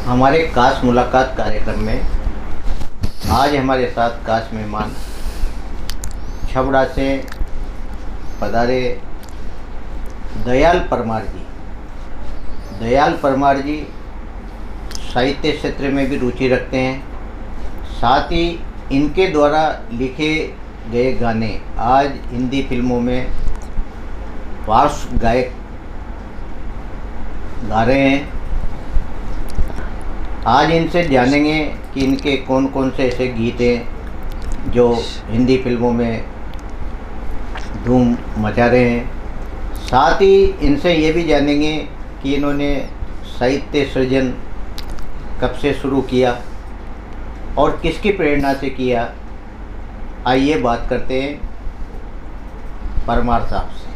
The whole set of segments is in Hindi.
हमारे खास मुलाकात कार्यक्रम में आज हमारे साथ खास मेहमान छबड़ा से पधारे दयाल परमार जी। दयाल परमार जी साहित्य क्षेत्र में भी रुचि रखते हैं, साथ ही इनके द्वारा लिखे गए गाने आज हिंदी फिल्मों में पार्श्व गायक गा रहे हैं। आज इनसे जानेंगे कि इनके कौन कौन से ऐसे गीत हैं जो हिंदी फिल्मों में धूम मचा रहे हैं। साथ ही इनसे ये भी जानेंगे कि इन्होंने साहित्य सृजन कब से शुरू किया और किसकी प्रेरणा से किया। आइए बात करते हैं परमार साहब से।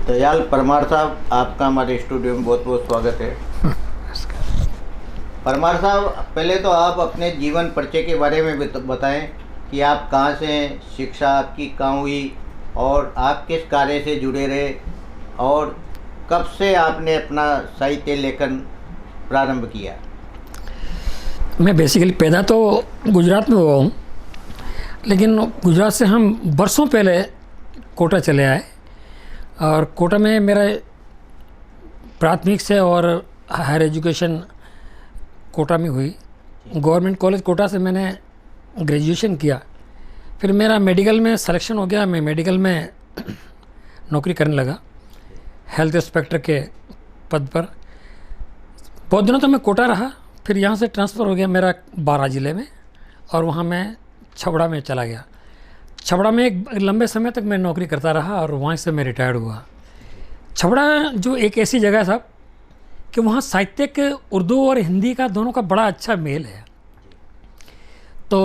दयाल परमार साहब, आपका हमारे स्टूडियो में बहुत बहुत स्वागत है। परमार साहब, पहले तो आप अपने जीवन परिचय के बारे में बताएं कि आप कहाँ से हैं, शिक्षा आपकी कहाँ हुई और आप किस कार्य से जुड़े रहे और कब से आपने अपना साहित्य लेखन प्रारंभ किया। मैं बेसिकली पैदा तो गुजरात में हुआ हूँ, लेकिन गुजरात से हम बरसों पहले कोटा चले आए और कोटा में मेरा प्राथमिक से और हायर एजुकेशन कोटा में हुई। गवर्नमेंट कॉलेज कोटा से मैंने ग्रेजुएशन किया। फिर मेरा मेडिकल में सिलेक्शन हो गया, मैं मेडिकल में नौकरी करने लगा हेल्थ इंस्पेक्टर के पद पर। बहुत दिनों तक मैं कोटा रहा, फिर यहाँ से ट्रांसफ़र हो गया मेरा बारां ज़िले में और वहाँ मैं छबड़ा में चला गया। छबड़ा में एक लंबे समय तक मैं नौकरी करता रहा और वहाँ से मैं रिटायर्ड हुआ। छबड़ा जो एक ऐसी जगह है साहब कि वहाँ साहित्यिक उर्दू और हिंदी का दोनों का बड़ा अच्छा मेल है। तो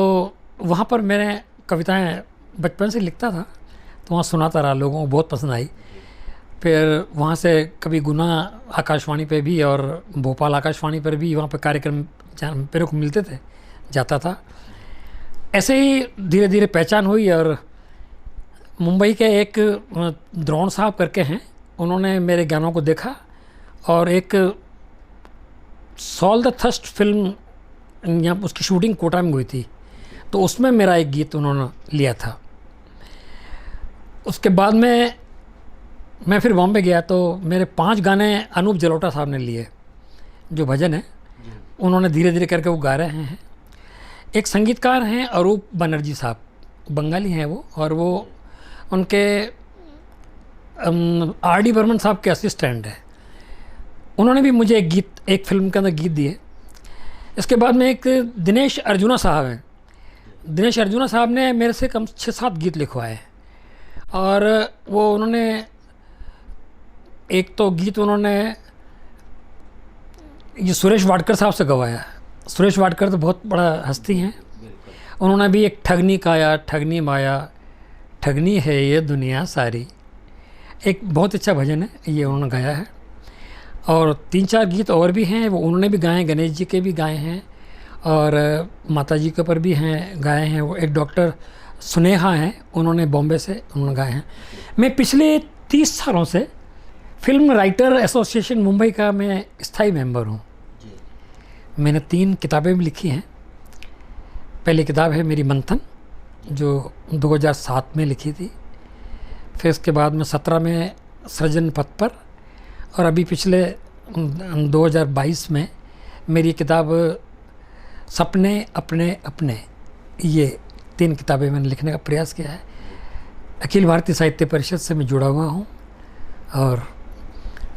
वहाँ पर मैंने कविताएं बचपन से लिखता था, तो वहाँ सुनाता रहा, लोगों को बहुत पसंद आई। फिर वहाँ से कभी गुना आकाशवाणी पे भी और भोपाल आकाशवाणी पर भी वहाँ पर कार्यक्रम मेरे को मिलते थे, जाता था। ऐसे ही धीरे धीरे पहचान हुई और मुंबई के एक द्रोण साहब करके हैं, उन्होंने मेरे गानों को देखा और एक सॉल्व द थर्स्ट फिल्म यहाँ उसकी शूटिंग कोटा में हुई थी, तो उसमें मेरा एक गीत उन्होंने लिया था। उसके बाद मैं फिर बॉम्बे गया तो मेरे 5 गाने अनूप जलोटा साहब ने लिए, जो भजन है उन्होंने धीरे धीरे करके वो गा रहे हैं। एक संगीतकार हैं अरूप बनर्जी साहब, बंगाली हैं वो, और वो उनके आर.डी. बर्मन साहब के असिस्टेंट है। उन्होंने भी मुझे एक फिल्म के अंदर गीत दिए। इसके बाद में एक दिनेश अर्जुना साहब हैं। दिनेश अर्जुना साहब ने मेरे से कम 6-7 गीत लिखवाए और वो उन्होंने एक तो गीत उन्होंने ये सुरेश वाडकर साहब से गवाया। सुरेश वाडकर तो बहुत बड़ा हस्ती हैं। उन्होंने भी एक ठगनी काया ठगनी माया ठगनी है ये दुनिया सारी, एक बहुत अच्छा भजन है, ये उन्होंने गाया है। और 3-4 गीत और भी हैं, वो उन्होंने भी गाए हैं, गणेश जी के भी गाए हैं और माता जी के ऊपर भी हैं गाए हैं। वो एक डॉक्टर सुनेहा हैं, उन्होंने बॉम्बे से उन्होंने गाए हैं। मैं पिछले 30 सालों से फिल्म राइटर एसोसिएशन मुंबई का मैं स्थायी मेंबर हूँ। मैंने 3 किताबें भी लिखी हैं। पहली किताब है मेरी मंथन, जो 2007 में लिखी थी। फिर इसके बाद में 17 में सृजन पथ पर, और अभी पिछले 2022 में मेरी किताब सपने अपने अपने, ये 3 किताबें मैंने लिखने का प्रयास किया है। अखिल भारतीय साहित्य परिषद से मैं जुड़ा हुआ हूँ और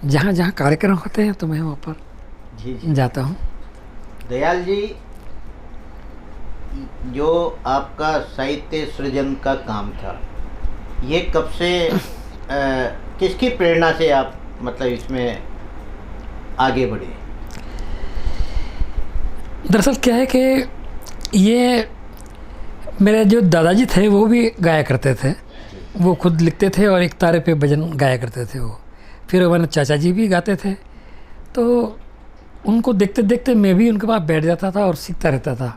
जहाँ जहाँ कार्यक्रम होते हैं तो मैं वहाँ पर जाता हूँ। दयाल जी, जो आपका साहित्य सृजन का काम था, ये कब से किसकी प्रेरणा से आप मतलब इसमें आगे बढ़े। दरअसल क्या है कि ये मेरे जो दादाजी थे वो भी गाया करते थे, वो खुद लिखते थे और एक तारे पे भजन गाया करते थे वो। फिर हमारे चाचा जी भी गाते थे, तो उनको देखते देखते मैं भी उनके पास बैठ जाता था और सीखता रहता था।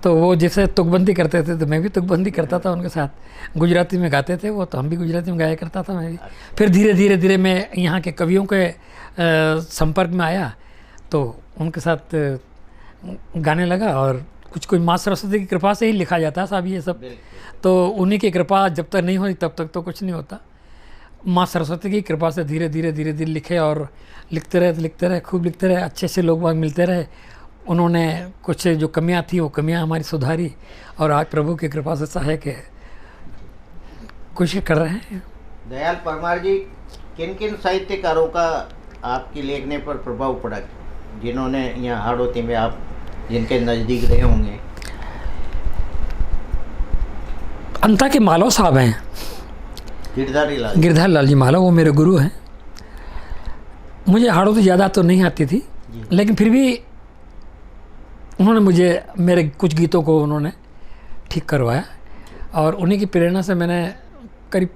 तो वो जैसे तुकबंदी करते थे तो मैं भी तुकबंदी करता था उनके साथ। गुजराती में गाते थे वो, तो हम भी गुजराती में गाया करता था मैं भी। फिर धीरे धीरे धीरे मैं यहाँ के कवियों के संपर्क में आया, तो उनके साथ गाने लगा। और कुछ माँ सरस्वती की कृपा से ही लिखा जाता है साहब ये सब, तो उन्हीं की कृपा जब तक नहीं होती तब तक तो कुछ नहीं होता। माँ सरस्वती की कृपा से धीरे धीरे लिखे, और लिखते रहे, खूब लिखते रहे, अच्छे से लोग बाग मिलते रहे। उन्होंने कुछ जो कमियां थी वो कमियां हमारी सुधारी, और आज प्रभु की कृपा से सहायक के कोशिश कर रहे हैं। दयाल परमार जी, किन किन साहित्यकारों का आपके लिखने पर प्रभाव पड़ा, जिन्होंने यहाँ हाड़ौती में आप जिनके नज़दीक रहे होंगे? अंता के मालव साहब हैं, गिरधारी लाल जी मालव, वो मेरे गुरु हैं। मुझे हाड़ौती ज़्यादा तो नहीं आती थी, लेकिन फिर भी उन्होंने मुझे मेरे कुछ गीतों को उन्होंने ठीक करवाया, और उन्हीं की प्रेरणा से मैंने करीब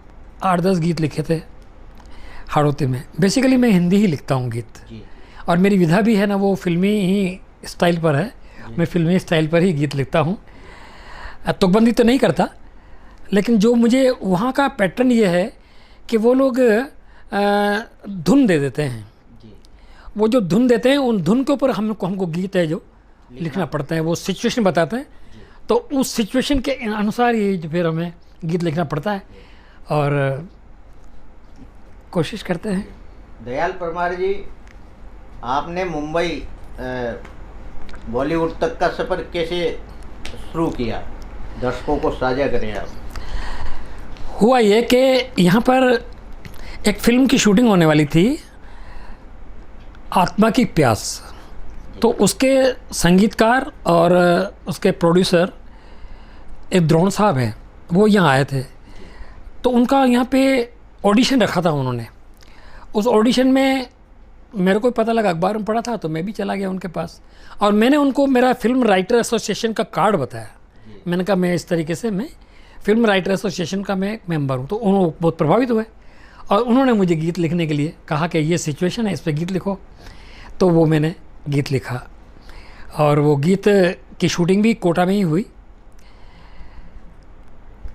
8-10 गीत लिखे थे हाड़ौती में। बेसिकली मैं हिंदी ही लिखता हूँ गीत, और मेरी विधा भी है ना वो फिल्मी ही स्टाइल पर है। मैं फिल्मी स्टाइल पर ही गीत लिखता हूँ, तुकबंदी तो नहीं करता। लेकिन जो मुझे वहाँ का पैटर्न ये है कि वो लोग धुन दे देते हैं, वो जो धुन देते हैं उन धुन के ऊपर हमको गीत है जो लिखना पड़ता है। वो सिचुएशन बताते हैं, तो उस सिचुएशन के अनुसार ही फिर हमें गीत लिखना पड़ता है, और कोशिश करते हैं। दयाल परमार जी, आपने मुंबई बॉलीवुड तक का सफ़र कैसे शुरू किया, दर्शकों को साझा करें आप। हुआ ये कि यहाँ पर एक फ़िल्म की शूटिंग होने वाली थी, आत्मा की प्यास। तो उसके संगीतकार और उसके प्रोड्यूसर एक द्रोण साहब हैं, वो यहाँ आए थे। तो उनका यहाँ पे ऑडिशन रखा था उन्होंने। उस ऑडिशन में मेरे को पता लगा, अखबार में पढ़ा था, तो मैं भी चला गया उनके पास, और मैंने उनको मेरा फिल्म राइटर एसोसिएशन का कार्ड बताया। मैंने कहा मैं इस तरीके से मैं फिल्म राइटर एसोसिएशन का मैं एक मेंबर हूँ। तो उन्होंने बहुत प्रभावित हुए, और उन्होंने मुझे गीत लिखने के लिए कहा कि ये सिचुएशन है, इस पर गीत लिखो। तो वो मैंने गीत लिखा, और वो गीत की शूटिंग भी कोटा में ही हुई।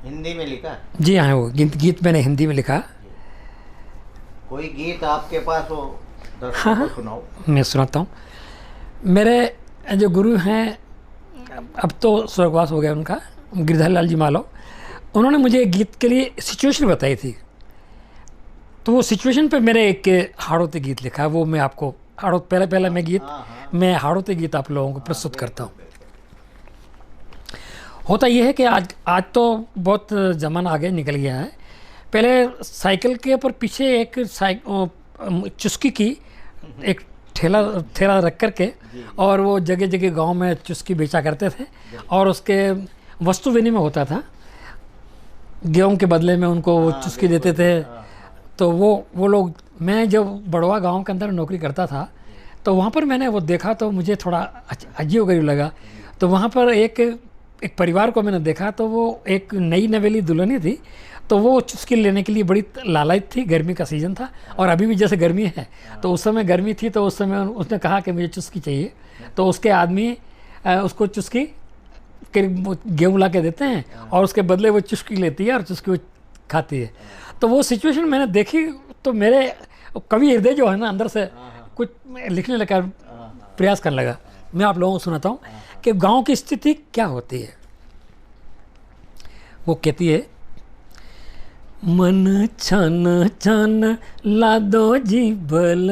हिंदी में लिखा? जी हाँ, वो गीत मैंने हिंदी में लिखा। कोई गीत आपके पास हो, हाँ हाँ सुनाओ। मैं सुनाता हूँ। मेरे जो गुरु हैं, अब तो स्वर्गवास हो गया उनका, गिरधारी लाल जी मालव, उन्होंने मुझे गीत के लिए सिचुएशन बताई थी। तो वो सिचुएशन पे मेरे एक हाड़ौती गीत लिखा, वो मैं आपको पहले मैं हाड़ौती गीत आप लोगों को प्रस्तुत करता हूँ। होता यह है कि आज तो बहुत ज़माना आगे निकल गया है। पहले साइकिल के ऊपर पीछे एक चुस्की की एक ठेला रख कर के, और वो जगह जगह गांव में चुस्की बेचा करते थे, और उसके वस्तु विनिमय होता था। गेहूं के बदले में उनको चुस्की देते थे। तो वो लोग, मैं जब बड़वा गांव के अंदर नौकरी करता था, तो वहाँ पर मैंने वो देखा, तो मुझे थोड़ा अजीब गरीब लगा। तो वहाँ पर एक परिवार को मैंने देखा, तो वो एक नई नवेली दुल्हनी थी। तो वो चुस्की लेने के लिए बड़ी लालायित थी। गर्मी का सीज़न था, और अभी भी जैसे गर्मी है, तो उस समय गर्मी थी। तो उस समय उसने कहा कि मुझे चुस्की चाहिए। तो उसके आदमी उसको चुस्की गेहूँ ला के देते हैं, और उसके बदले वो चुस्की लेती है और चुस्की वो खाती है। तो वो सिचुएशन मैंने देखी, तो मेरे कवि हृदय जो है ना, अंदर से कुछ लिखने लगा, प्रयास करने लगा। मैं आप लोगों को सुनाता हूँ कि गांव की स्थिति क्या होती है। वो कहती है, मन छन छन लादो जी बल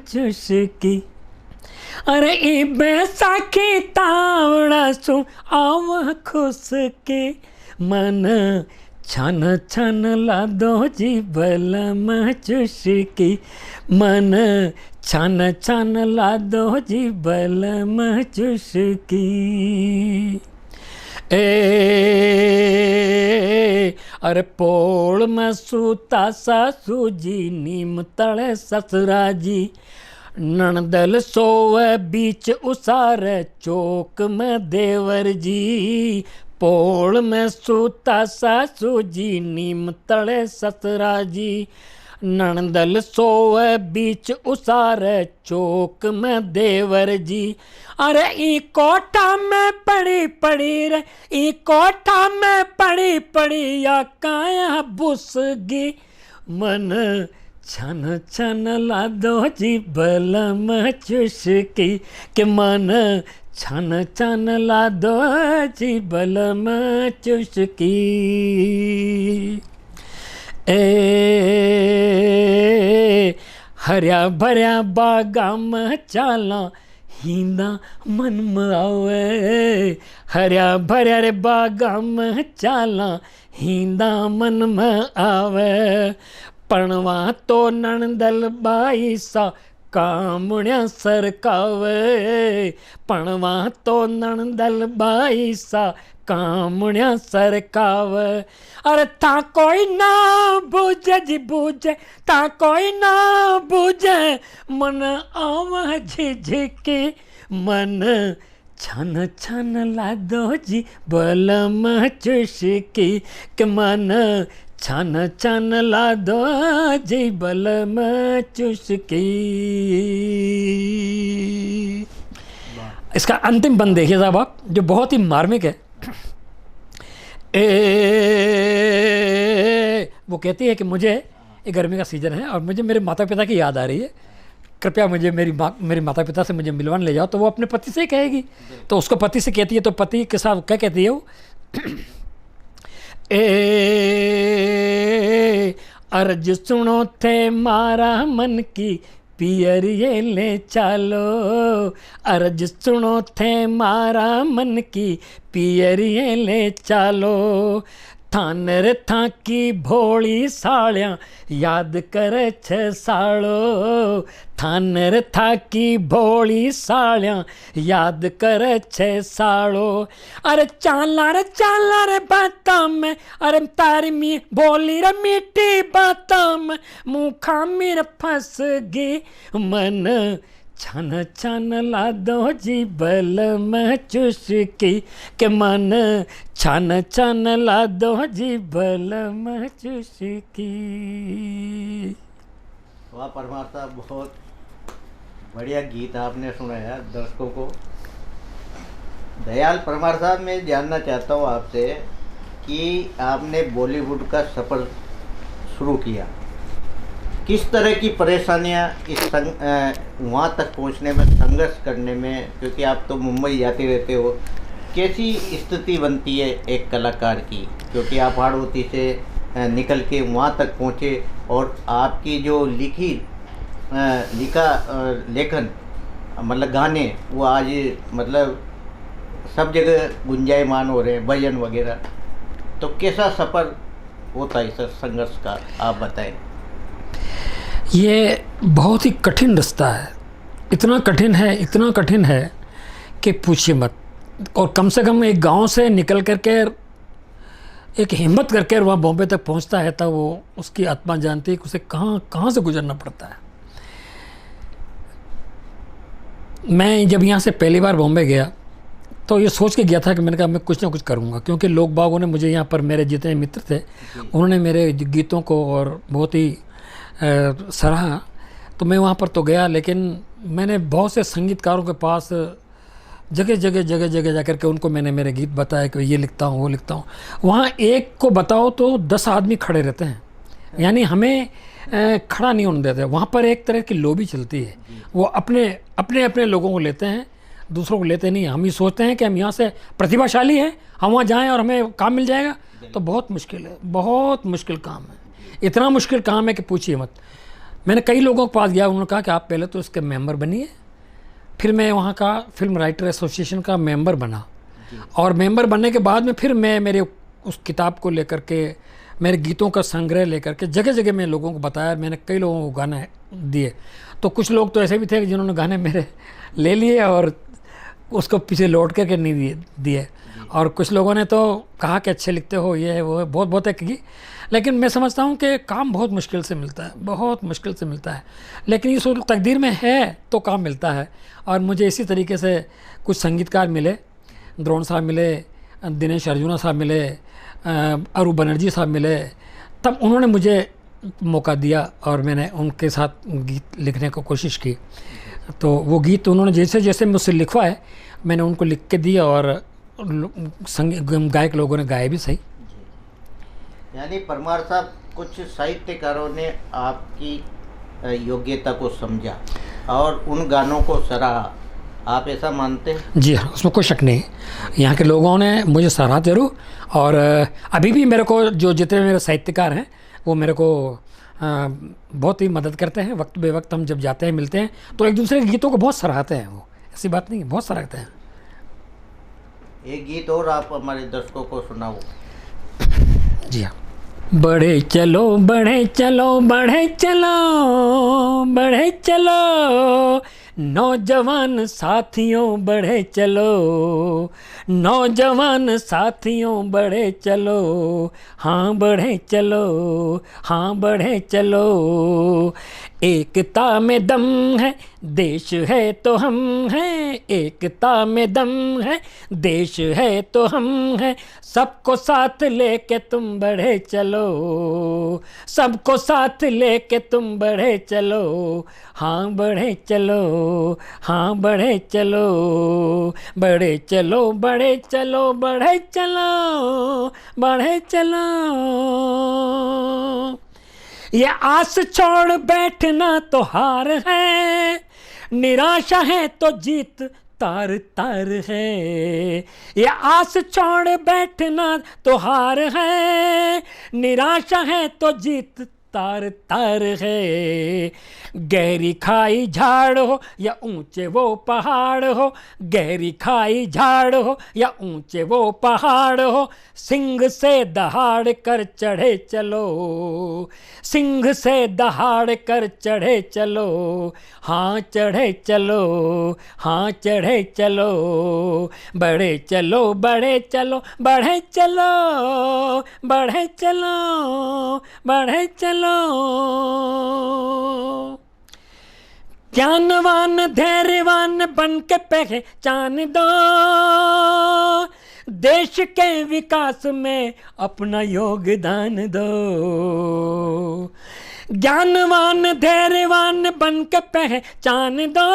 चुस्की, अरे ई बैसाखी तावड़ा सु आव खुश के, मन छन छन लादो जी बल चुस्की, मन छन छन लादो जी बल चुस्की। अरे पोल में सूता सासू जी, नीम तले ससुरा जी, नणदल सोवे बीच उसारे चौक में देवर जी। पोल में सूता सासू जी, नीम तले ससुरा जी, नणदल सोवे बीच उसारे चौक में देवर जी। अरे ई कोठा में पड़ी पड़ी रे, ई कोठा में पड़ी पड़ी या काया बुसगी। मन छन छन ला दो जी बलम चुस्की, के मन छन छन ला दो जी बलम चुस्की। ए हरिया भरिया बागा में चाला हींदा मन में आवे। हरिया भरिया रे बागा में चाला हींदा मन में आवे। पणवा तो नणदल बाई सा कामण्या सरकावे। पणवा तो नणदल बाई सा कामण्या सरकावे। अरे ता कोई ना बूझे जी बूझे, ता कोई ना बूझे मन आव झिझकी। मन छन छन ला दो जी बलम चुस्की, के मन छन छन ला दो जी बलम चुस्की। इसका अंतिम बंद देखिए साहब आप, जो बहुत ही मार्मिक है। वो कहती है कि मुझे ये गर्मी का सीज़न है और मुझे मेरे माता पिता की याद आ रही है, कृपया मुझे मेरे माता पिता से मुझे मिलवाने ले जाओ। तो वो अपने पति से ही कहेगी, तो उसको पति से कहती है, तो पति के साथ क्या कहती है वो, अर्ज सुनो थे मारा मन की पियर ये ले चालो। अर्ज सुनो थे मारा मन की पियर ये ले चालो। थानर था की भोली साड़ियाँ याद करे छ साड़ो। थानर था की भोली साड़ियाँ याद करे छ साड़ो। अरे चाला रे बाता में, अरे तारी मी बोली रे मीठी बाता में मुँह खामी रे फंस गई। मन छन छन ला दो जी बलम चुस्की, के मन छन छन ला दो जी बलम चुस्की। वाह परमार साहब, बहुत बढ़िया गीत आपने सुनाया दर्शकों को। दयाल परमार साहब, मैं जानना चाहता हूँ आपसे कि आपने बॉलीवुड का सफ़र शुरू किया, किस तरह की परेशानियाँ वहाँ तक पहुँचने में, संघर्ष करने में, क्योंकि आप तो मुंबई जाते रहते हो, कैसी स्थिति बनती है एक कलाकार की, क्योंकि आप हाड़ौती से निकल के वहाँ तक पहुँचे और आपकी जो लेखन मतलब गाने वो आज मतलब सब जगह गुंजायमान हो रहे हैं, भजन वगैरह। तो कैसा सफ़र होता है इस संघर्ष का, आप बताएं। ये बहुत ही कठिन रास्ता है, इतना कठिन है कि पूछिए मत। और कम से कम एक गांव से निकल करके एक हिम्मत करके वहाँ बॉम्बे तक पहुँचता है, तब वो उसकी आत्मा जानती है कि उसे कहाँ से गुजरना पड़ता है। मैं जब यहाँ से पहली बार बॉम्बे गया तो ये सोच के गया था कि मैंने कहा मैं कुछ ना कुछ करूँगा, क्योंकि लोग बागों ने मुझे यहाँ पर, मेरे जितने मित्र थे उन्होंने मेरे गीतों को और बहुत ही सराहा। तो मैं वहाँ पर तो गया, लेकिन मैंने बहुत से संगीतकारों के पास जगह जगह जा कर के उनको मैंने मेरे गीत बताया कि ये लिखता हूँ वो लिखता हूँ। वहाँ एक को बताओ तो 10 आदमी खड़े रहते हैं, यानी हमें खड़ा नहीं होने देते। वहाँ पर एक तरह की लॉबी चलती है, वो अपने लोगों को लेते हैं, दूसरों को लेते नहीं। हम ये सोचते हैं कि हम यहाँ से प्रतिभाशाली हैं, हम वहाँ जाएँ और हमें काम मिल जाएगा, तो बहुत मुश्किल है, बहुत मुश्किल काम है। इतना मुश्किल काम है कि पूछिए मत। मैंने कई लोगों के पास गया, उन्होंने कहा कि आप पहले तो इसके मेंबर बनिए। फिर मैं वहाँ का फिल्म राइटर एसोसिएशन का मेंबर बना, और मेंबर बनने के बाद में फिर मैं मेरे उस किताब को लेकर के, मेरे गीतों का संग्रह लेकर के जगह जगह मैं लोगों को बताया। मैंने कई लोगों को गाने दिए। तो कुछ लोग तो ऐसे भी थे जिन्होंने गाने मेरे ले लिए और उसको पीछे लौट करके नहीं दिए, और कुछ लोगों ने तो कहा कि अच्छे लिखते हो, ये है वो है, बहुत है की। लेकिन मैं समझता हूँ कि काम बहुत मुश्किल से मिलता है, बहुत मुश्किल से मिलता है, लेकिन ये सोच तकदीर में है तो काम मिलता है। और मुझे इसी तरीके से कुछ संगीतकार मिले, द्रोण साहब मिले, दिनेश अर्जुना साहब मिले, अरूप बनर्जी साहब मिले। तब उन्होंने मुझे मौका दिया और मैंने उनके साथ गीत लिखने की कोशिश की। तो वो गीत उन्होंने जैसे जैसे मुझसे लिखवाए मैंने उनको लिख के दिया और गायक लोगों ने गाए भी सही। यानी परमार साहब, कुछ साहित्यकारों ने आपकी योग्यता को समझा और उन गानों को सराहा, आप ऐसा मानते हैं? जी हाँ, उसमें कोई शक नहीं। यहाँ के लोगों ने मुझे सराहा जरूर, और अभी भी मेरे को जो जितने मेरे साहित्यकार हैं वो मेरे को बहुत ही मदद करते हैं। वक्त बे वक्त हम जब जाते हैं मिलते हैं तो एक दूसरे के गीतों को बहुत सराहते हैं। वो ऐसी बात नहीं है, बहुत सराहते हैं। एक गीत और आप हमारे दर्शकों को सुनाओ। जी हाँ। बढ़े चलो बढ़े चलो बढ़े चलो बढ़े चलो, नौजवान साथियों बढ़े चलो, नौजवान साथियों बढ़े चलो, हाँ बढ़े चलो, हाँ बढ़े चलो। एकता में दम है, देश है तो हम हैं, एकता में दम है, देश है तो हम हैं। सबको साथ लेके तुम बढ़े चलो, सबको साथ लेके तुम बढ़े चलो, हाँ बढ़े चलो, हाँ बढ़े चलो, बढ़े चलो बढ़े चलो बढ़े चलो बढ़े चलो। ये आस छोड़ बैठना तो हार है, निराशा है तो जीत तार तार है। ये आस छोड़ बैठना तो हार है, निराशा है तो जीत तार तार है। गहरी खाई झाड़ हो या ऊंचे वो पहाड़ हो, गहरी खाई झाड़ हो या ऊंचे वो पहाड़ हो, सिंह से दहाड़ कर चढ़े चलो, सिंह से दहाड़ कर चढ़े चलो, हाँ चढ़े चलो, हाँ चढ़े चलो। बढ़े चलो बढ़े चलो बढ़े चलो बढ़े चलो बढ़े चलो। ज्ञानवान धैर्यवान बन के पहचान दो, देश के विकास में अपना योगदान दो। ज्ञानवान धैर्यवान बन के पहचान दो,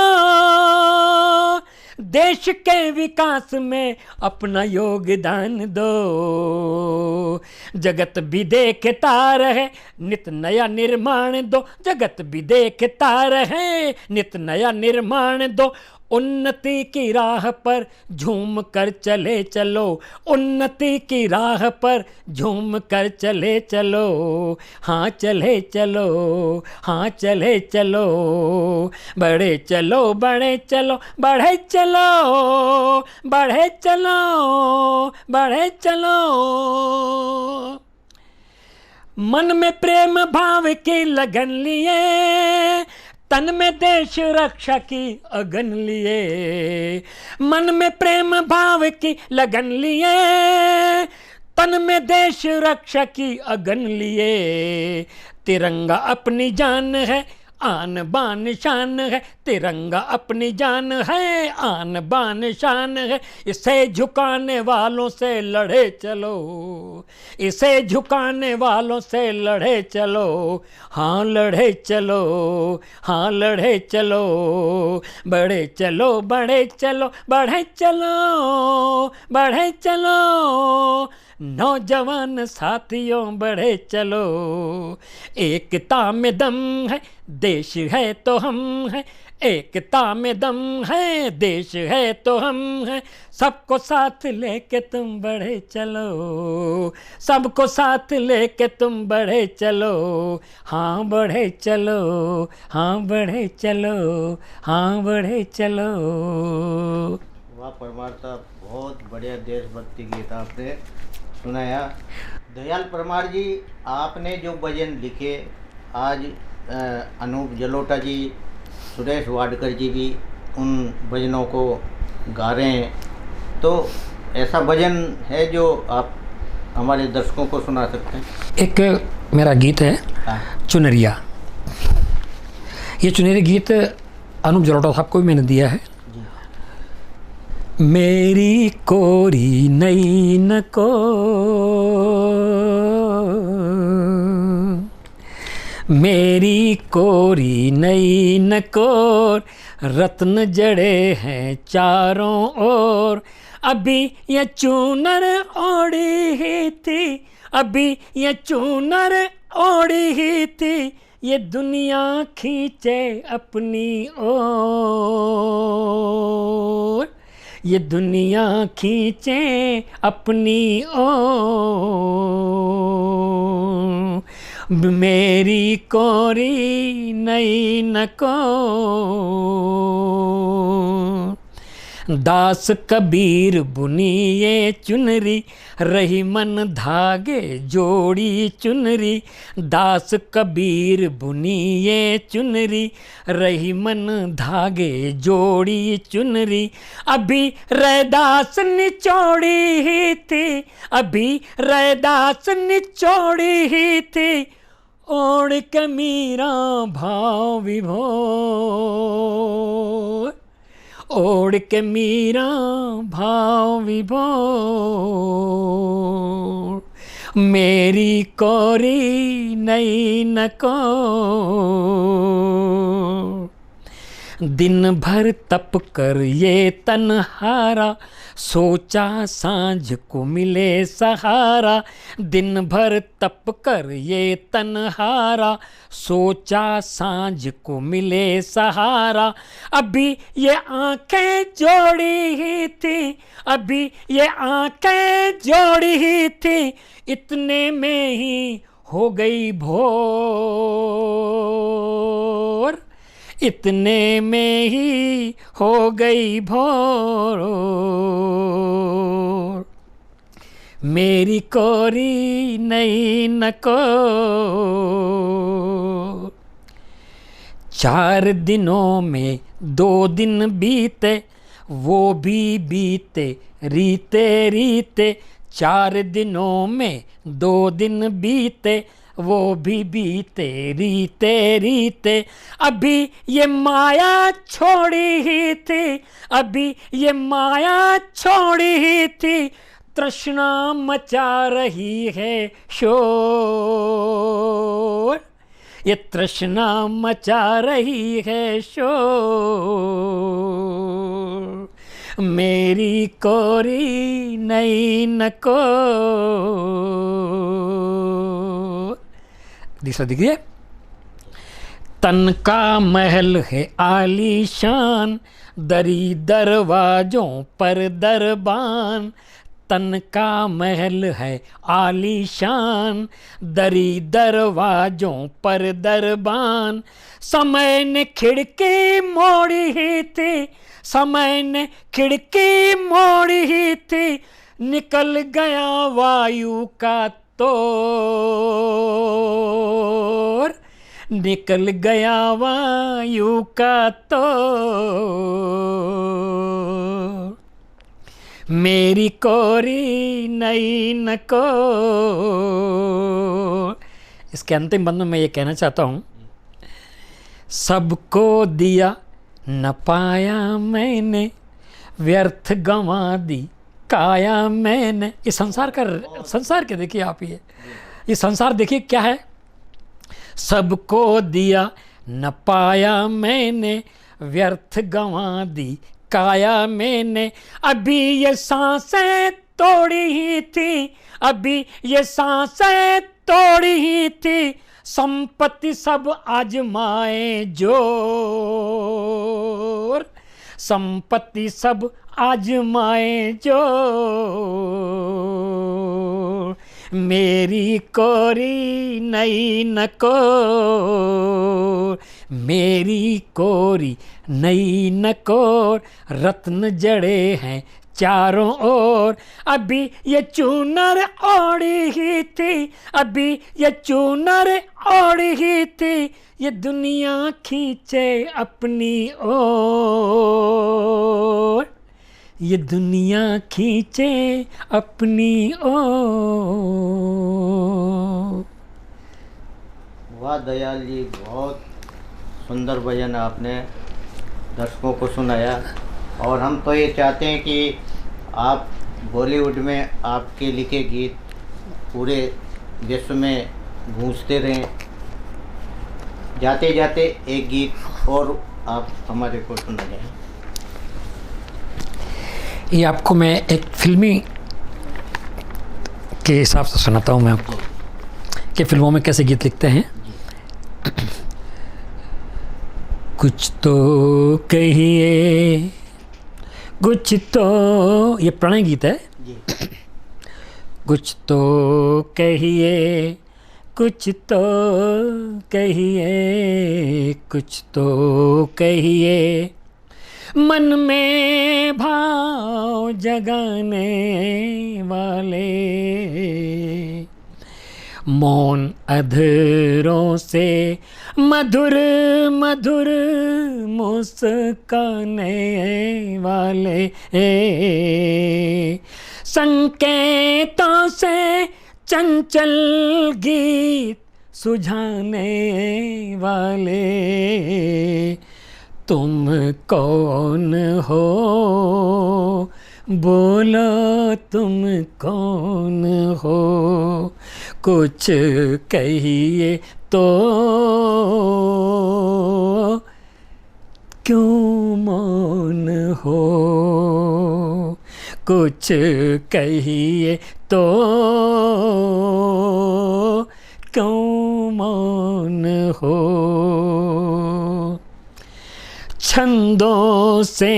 देश के विकास में अपना योगदान दो। जगत भी देखता रहे नित नया निर्माण दो, जगत भी देखता रहे नित नया निर्माण दो। उन्नति की राह पर झूम कर चले चलो, उन्नति की राह पर झूम कर चले चलो, हाँ चले चलो, हाँ चले चलो। बढ़े चलो बढ़े चलो बढ़े चलो बढ़े चलो बढ़े चलो। मन में प्रेम भाव की लगन लिए, तन में देश रक्षा की अगन लिए। मन में प्रेम भाव की लगन लिए, तन में देश रक्षा की अगन लिए। तिरंगा अपनी जान है, आन बान शान है, तिरंगा अपनी जान है, आन बान शान है। इसे झुकाने वालों से लड़े चलो, इसे झुकाने वालों से लड़े चलो, हाँ लड़े चलो, हाँ लड़े चलो। बढ़े चलो बढ़े चलो बढ़े चलो बढ़े चलो, नौजवान साथियों बढ़े चलो। एकता में दम है, देश है तो हम हैं, एकता में दम है, देश है तो हम हैं। सबको साथ लेके तुम बढ़े चलो, सबको साथ लेके तुम बढ़े चलो, हाँ बढ़े चलो, हाँ बढ़े चलो, हाँ बढ़े चलो। वाह परमार साहब, बहुत बढ़िया देशभक्ति गीत आपने सुनाया। दयाल परमार जी, आपने जो भजन लिखे, आज अनूप जलोटा जी, सुरेश वाडकर जी भी उन भजनों को गा रहे हैं, तो ऐसा भजन है जो आप हमारे दर्शकों को सुना सकते हैं? एक मेरा गीत है चुनरिया। ये चुनरी गीत अनूप जलोटा साहब को भी मैंने दिया है। मेरी कोरी नैन को मेरी कोरी नई नकोर, रत्न जड़े हैं चारों ओर। अभी ये चूनर ओढ़ी ही थी, अभी ये चूनर ओढ़ी ही थी, ये दुनिया खींचे अपनी ओर, ये दुनिया खींचे अपनी ओर। मेरी कोरी नई नकोर। दास कबीर बुनी ये चुनरी, रही मन धागे जोड़ी चुनरी। दास कबीर बुनी ये चुनरी, रही मन धागे जोड़ी चुनरी। अभी रैदास निचोड़ी ही थी, अभी रैदास निचोड़ी ही थी, ओढ़ के मीरा भाव विभोर, ओढ़ के मीरा भाव विभोर। मेरी कोरी नई नकोर। दिन भर तप कर ये तन्हारा, सोचा सांझ को मिले सहारा। दिन भर तप कर ये तन्हारा, सोचा सांझ को मिले सहारा। अभी ये आंखें जोड़ी ही थी, अभी ये आंखें जोड़ी ही थी, इतने में ही हो गई भोर, इतने में ही हो गई भोर। मेरी कोरी नई नकोर। 4 दिनों में 2 दिन बीते, वो भी बीते रीते रीते। 4 दिनों में 2 दिन बीते, वो भी बीते रीते रीते। अभी ये माया छोड़ी ही थी, अभी ये माया छोड़ी ही थी, तृष्णा मचा रही है शोर, ये तृष्णा मचा रही है शोर। मेरी कोरी नई नकोर। दूसरा देखिए। तन का महल है आलीशान, दरी दरवाजों पर दरबान। तन का महल है आलीशान, दरी दरवाजों पर दरबान। समय ने खिड़की मोड़ी ही थी, समय ने खिड़की मोड़ी ही थी, निकल गया वायु का तोर, निकल गया वायु का तोर। मेरी कोरी नई नकोर। इसके अंतिम बंद में मैं ये कहना चाहता हूँ, सबको दिया न पाया मैंने, व्यर्थ गंवा दी काया मैंने। ये संसार के देखिए आप, ये संसार देखिए क्या है। सबको दिया न पाया मैंने, व्यर्थ गंवा दी काया मैंने। अभी ये सांसें तोड़ी ही थी, अभी ये सांसें तोड़ी ही थी, संपत्ति सब आजमाए जोर, संपत्ति सब आजमाए जोर। मेरी कोरी नई नकोर, मेरी कोरी नई नकोर। रत्न जड़े हैं चारों ओर, अभी ये चूनर ओढ़ी ही थी, अभी ये चूनर ओढ़ी ही थी, ये दुनिया खींचे अपनी ओर, ये दुनिया खींचे अपनी ओर। वाह दयाल जी, बहुत सुंदर भजन आपने दर्शकों को सुनाया। और हम तो ये चाहते हैं कि आप बॉलीवुड में आपके लिखे गीत पूरे विश्व में गूंजते रहें। जाते जाते एक गीत और आप हमारे को सुना जाए। ये आपको मैं एक फिल्मी के हिसाब से सुनाता हूँ मैं आपको कि फिल्मों में कैसे गीत लिखते हैं। कुछ तो कहिए, कुछ तो, ये प्रणय गीत है जी। कुछ तो कहिए, कुछ तो कहिए, कुछ तो कहिए, मन में भाव जगाने वाले, मौन अधरों से मधुर मधुर मुस्काने वाले, संकेतों से चंचल गीत सुझाने वाले, तुम कौन हो बोलो, तुम कौन हो, कुछ कहिए तो, क्यों मौन हो, कुछ कहिए तो, क्यों मौन हो। छंदों से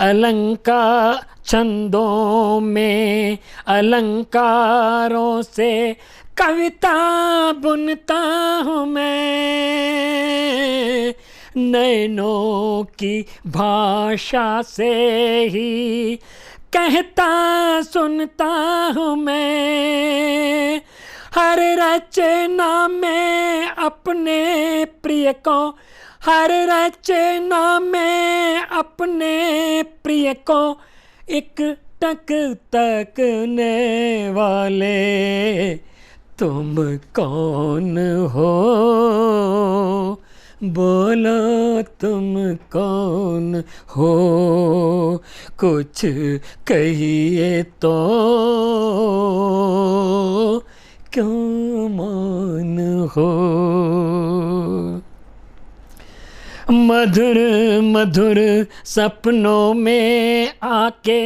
अलंकार, छंदों में अलंकारों से कविता बुनता हूँ मैं, नैनों की भाषा से ही कहता सुनता हूँ मैं, हर रचना में अपने प्रिय को, हर रचना में अपने प्रिय को एक टक तकने वाले, तुम कौन हो बोलो, तुम कौन हो, कुछ कहिए तो, क्यों मौन हो। मधुर मधुर सपनों में आके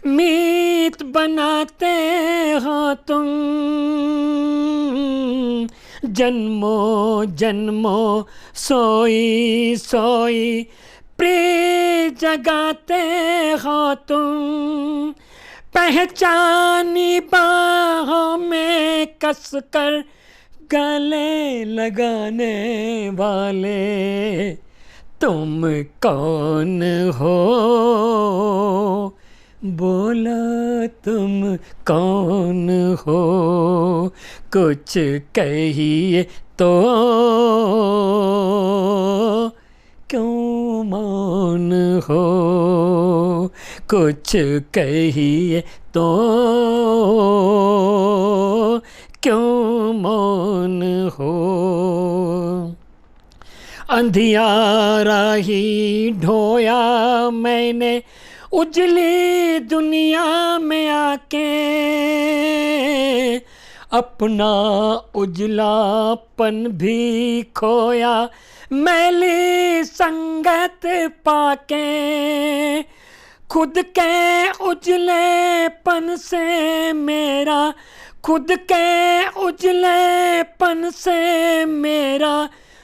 मीत बनाते हो तुम, जन्मों जन्मों सोई सोई प्रिय जगाते हो तुम, पहचानी बाहों में कसकर गले लगाने वाले, तुम कौन हो बोला, तुम कौन हो, कुछ कहिए तो, क्यों मौन हो, कुछ कहिए तो, क्यों मौन हो। अंधियारा ही ढोया मैंने उजली दुनिया में आके, अपना उजलापन भी खोया मैली संगत पाके, खुद के उजलेपन से मेरा, खुद के उजलेपन से मेरा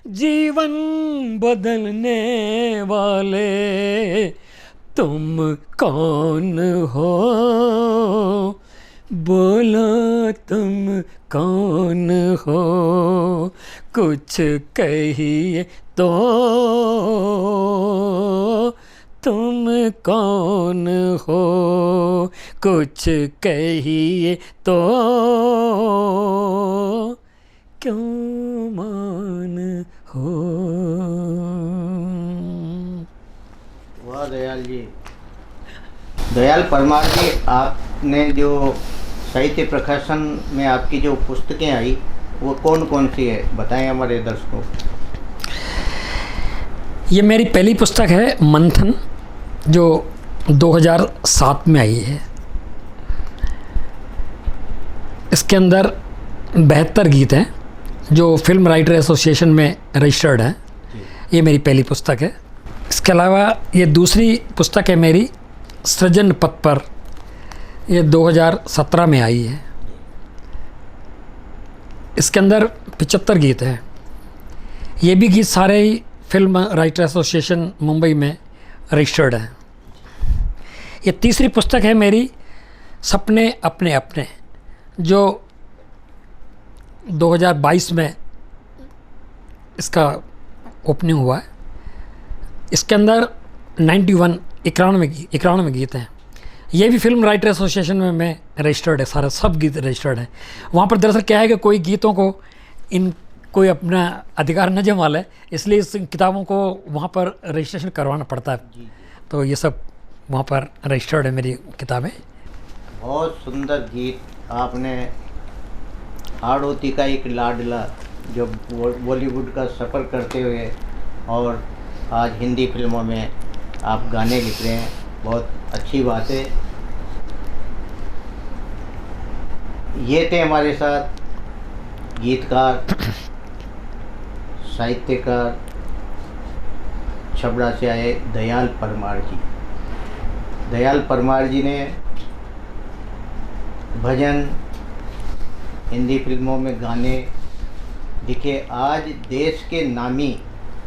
जीवन बदलने वाले, तुम कौन हो बोलो, तुम कौन हो, कुछ कहिए तो, तुम कौन हो, कुछ कहिए तो, क्यों मौन हो। वाह दयाल जी, दयाल परमार जी, आपने जो साहित्य प्रकाशन में आपकी जो पुस्तकें आई वो कौन कौन सी है, बताएं हमारे दर्शकों को। ये मेरी पहली पुस्तक है मंथन, जो 2007 में आई है। इसके अंदर 72 गीत हैं, जो फिल्म राइटर एसोसिएशन में रजिस्टर्ड है। ये मेरी पहली पुस्तक है। इसके अलावा ये दूसरी पुस्तक है मेरी, सृजन पथ पर। ये 2017 में आई है। इसके अंदर 75 गीत हैं। ये भी गीत सारे ही फिल्म राइटर एसोसिएशन मुंबई में रजिस्टर्ड हैं। ये तीसरी पुस्तक है मेरी, सपने अपने अपने, जो 2022 में इसका ओपनिंग हुआ है। इसके अंदर 91 गीत हैं। ये भी फिल्म राइटर एसोसिएशन में रजिस्टर्ड है, सारे सब गीत रजिस्टर्ड हैं। वहाँ पर दरअसल क्या है कि कोई गीतों को कोई अपना अधिकार न जमा ले, इसलिए इस किताबों को वहाँ पर रजिस्ट्रेशन करवाना पड़ता है। तो ये सब वहाँ पर रजिस्टर्ड है मेरी किताबें। बहुत सुंदर गीत आपने हाड़ोती का एक लाडला, जो बॉलीवुड का सफ़र करते हुए और आज हिंदी फिल्मों में आप गाने लिख रहे हैं, बहुत अच्छी बात है। ये थे हमारे साथ गीतकार, साहित्यकार, छबड़ा से आए दयाल परमार जी। दयाल परमार जी ने भजन, हिंदी फिल्मों में गाने लिखे। आज देश के नामी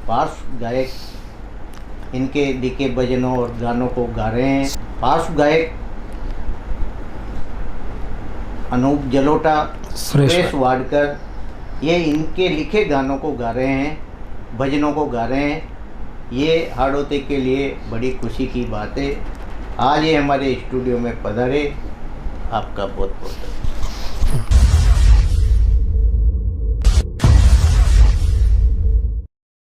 पार्श्व गायक इनके लिखे भजनों और गानों को गा रहे हैं। पार्श्व गायक अनूप जलोटा, सुरेश वाडकर, ये इनके लिखे गानों को गा रहे हैं, भजनों को गा रहे हैं। ये हाड़ौती के लिए बड़ी खुशी की बात है। आज ये हमारे स्टूडियो में पधारे, आपका बहुत बहुत धन्यवाद।